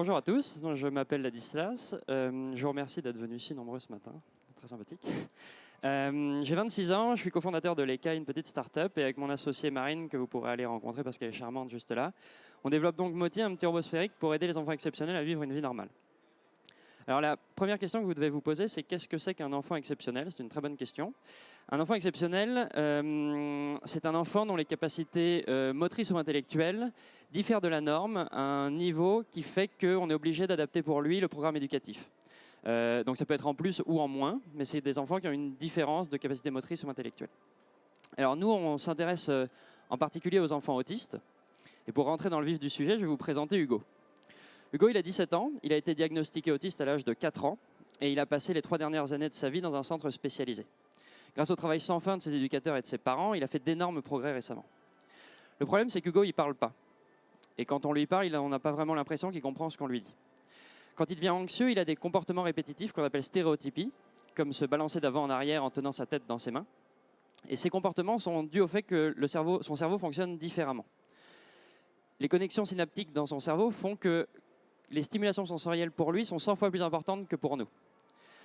Bonjour à tous, je m'appelle Ladislas. Je vous remercie d'être venus si nombreux ce matin, très sympathique. J'ai 26 ans, je suis cofondateur de l'ECA, une petite start-up, et avec mon associée Marine, que vous pourrez aller rencontrer parce qu'elle est charmante juste là, on développe donc Moti, un petit robot sphérique pour aider les enfants exceptionnels à vivre une vie normale. Alors la première question que vous devez vous poser, c'est qu'est-ce que c'est qu'un enfant exceptionnel? C'est une très bonne question. Un enfant exceptionnel, c'est un enfant dont les capacités motrices ou intellectuelles diffèrent de la norme à un niveau qui fait qu'on est obligé d'adapter pour lui le programme éducatif. Donc ça peut être en plus ou en moins, mais c'est des enfants qui ont une différence de capacité motrice ou intellectuelle. Alors nous, on s'intéresse en particulier aux enfants autistes. Et pour rentrer dans le vif du sujet, je vais vous présenter Hugo. Hugo, il a 17 ans, il a été diagnostiqué autiste à l'âge de 4 ans et il a passé les 3 dernières années de sa vie dans un centre spécialisé. Grâce au travail sans fin de ses éducateurs et de ses parents, il a fait d'énormes progrès récemment. Le problème, c'est qu'Hugo, il ne parle pas. Et quand on lui parle, on n'a pas vraiment l'impression qu'il comprend ce qu'on lui dit. Quand il devient anxieux, il a des comportements répétitifs qu'on appelle stéréotypies, comme se balancer d'avant en arrière en tenant sa tête dans ses mains. Et ces comportements sont dus au fait que son cerveau fonctionne différemment. Les connexions synaptiques dans son cerveau font que les stimulations sensorielles pour lui sont 100 fois plus importantes que pour nous.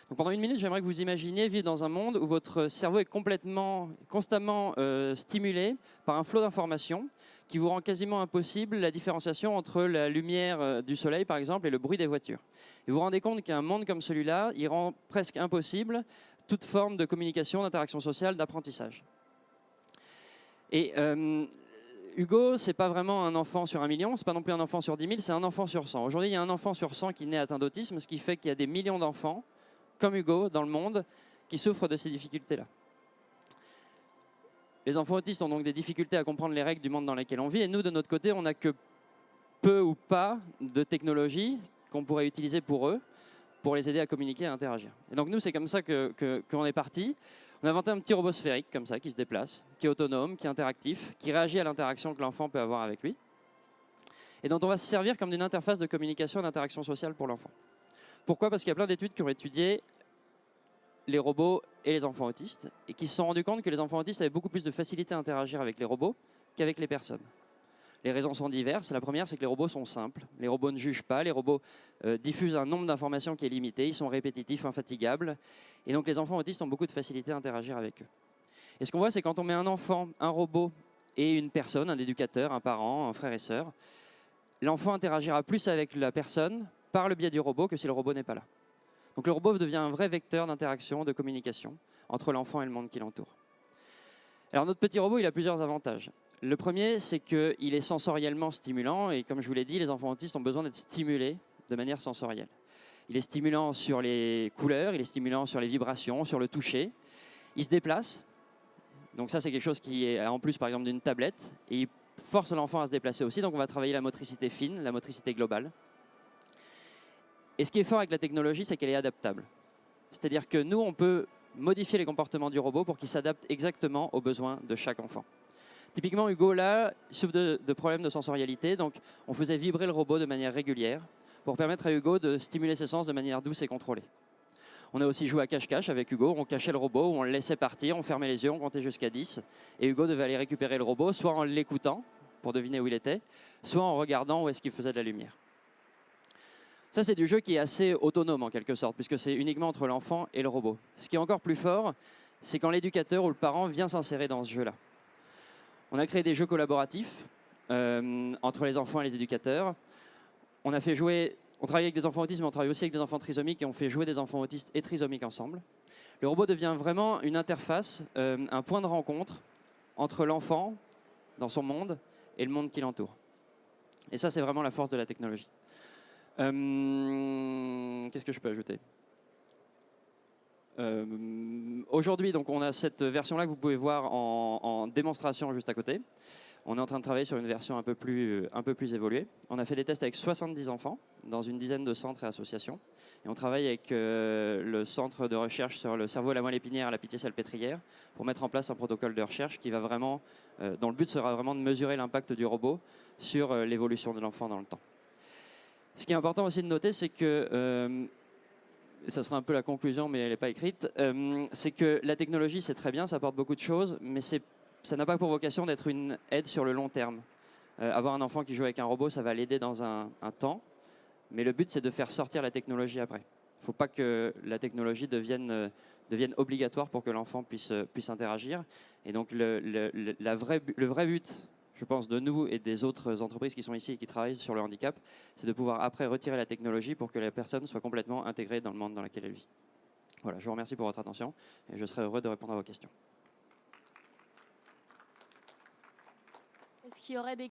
Donc pendant une minute, j'aimerais que vous imaginiez vivre dans un monde où votre cerveau est constamment stimulé par un flot d'informations qui vous rend quasiment impossible la différenciation entre la lumière du soleil, par exemple, et le bruit des voitures. Et vous vous rendez compte qu'un monde comme celui-là, il rend presque impossible toute forme de communication, d'interaction sociale, d'apprentissage. Et Hugo, ce n'est pas vraiment un enfant sur 1 million, ce n'est pas non plus un enfant sur 10 000, c'est un enfant sur 100. Aujourd'hui, il y a un enfant sur 100 qui naît atteint d'autisme, ce qui fait qu'il y a des millions d'enfants, comme Hugo, dans le monde, qui souffrent de ces difficultés-là. Les enfants autistes ont donc des difficultés à comprendre les règles du monde dans lequel on vit, et nous, de notre côté, on n'a que peu ou pas de technologie qu'on pourrait utiliser pour eux, pour les aider à communiquer et à interagir. Et donc nous, c'est comme ça qu'on est parti. On a inventé un petit robot sphérique, comme ça, qui se déplace, qui est autonome, qui est interactif, qui réagit à l'interaction que l'enfant peut avoir avec lui, et dont on va se servir comme d'une interface de communication et d'interaction sociale pour l'enfant. Pourquoi? Parce qu'il y a plein d'études qui ont étudié les robots et les enfants autistes, et qui se sont rendus compte que les enfants autistes avaient beaucoup plus de facilité à interagir avec les robots qu'avec les personnes. Les raisons sont diverses. La première, c'est que les robots sont simples. Les robots ne jugent pas. Les robots diffusent un nombre d'informations qui est limité. Ils sont répétitifs, infatigables. Et donc, les enfants autistes ont beaucoup de facilité à interagir avec eux. Et ce qu'on voit, c'est quand on met un enfant, un robot et une personne, un éducateur, un parent, un frère et sœur, l'enfant interagira plus avec la personne par le biais du robot que si le robot n'est pas là. Donc, le robot devient un vrai vecteur d'interaction, de communication entre l'enfant et le monde qui l'entoure. Alors, notre petit robot, il a plusieurs avantages. Le premier, c'est qu'il est sensoriellement stimulant et comme je vous l'ai dit, les enfants autistes ont besoin d'être stimulés de manière sensorielle. Il est stimulant sur les couleurs, il est stimulant sur les vibrations, sur le toucher. Il se déplace, donc ça c'est quelque chose qui est en plus par exemple d'une tablette et il force l'enfant à se déplacer aussi, donc on va travailler la motricité fine, la motricité globale. Et ce qui est fort avec la technologie, c'est qu'elle est adaptable. C'est-à-dire que nous, on peut modifier les comportements du robot pour qu'il s'adapte exactement aux besoins de chaque enfant. Typiquement, Hugo, là, souffre de problèmes de sensorialité, donc on faisait vibrer le robot de manière régulière pour permettre à Hugo de stimuler ses sens de manière douce et contrôlée. On a aussi joué à cache-cache avec Hugo, on cachait le robot, on le laissait partir, on fermait les yeux, on comptait jusqu'à 10, et Hugo devait aller récupérer le robot, soit en l'écoutant, pour deviner où il était, soit en regardant où est-ce qu'il faisait de la lumière. Ça, c'est du jeu qui est assez autonome en quelque sorte, puisque c'est uniquement entre l'enfant et le robot. Ce qui est encore plus fort, c'est quand l'éducateur ou le parent vient s'insérer dans ce jeu-là. On a créé des jeux collaboratifs entre les enfants et les éducateurs. On travaille avec des enfants autistes, mais on travaille aussi avec des enfants trisomiques et on fait jouer des enfants autistes et trisomiques ensemble. Le robot devient vraiment une interface, un point de rencontre entre l'enfant dans son monde et le monde qui l'entoure. Et ça, c'est vraiment la force de la technologie. Qu'est-ce que je peux ajouter ? Aujourd'hui, donc, on a cette version-là que vous pouvez voir en démonstration juste à côté. On est en train de travailler sur une version un peu plus évoluée. On a fait des tests avec 70 enfants dans une dizaine de centres et associations. Et on travaille avec le centre de recherche sur le cerveau et la moelle épinière à la Pitié-Salpêtrière pour mettre en place un protocole de recherche qui va vraiment, dont le but sera vraiment de mesurer l'impact du robot sur l'évolution de l'enfant dans le temps. Ce qui est important aussi de noter, c'est que ça sera un peu la conclusion, mais elle n'est pas écrite, c'est que la technologie, c'est très bien, ça apporte beaucoup de choses, mais ça n'a pas pour vocation d'être une aide sur le long terme. Avoir un enfant qui joue avec un robot, ça va l'aider dans un temps, Mais le but, c'est de faire sortir la technologie après. Il ne faut pas que la technologie devienne obligatoire pour que l'enfant puisse interagir. Et donc, le vrai but, je pense, de nous et des autres entreprises qui sont ici et qui travaillent sur le handicap, c'est de pouvoir après retirer la technologie pour que la personne soit complètement intégrée dans le monde dans lequel elle vit. Voilà, je vous remercie pour votre attention et je serai heureux de répondre à vos questions. Est-ce qu'il y aurait des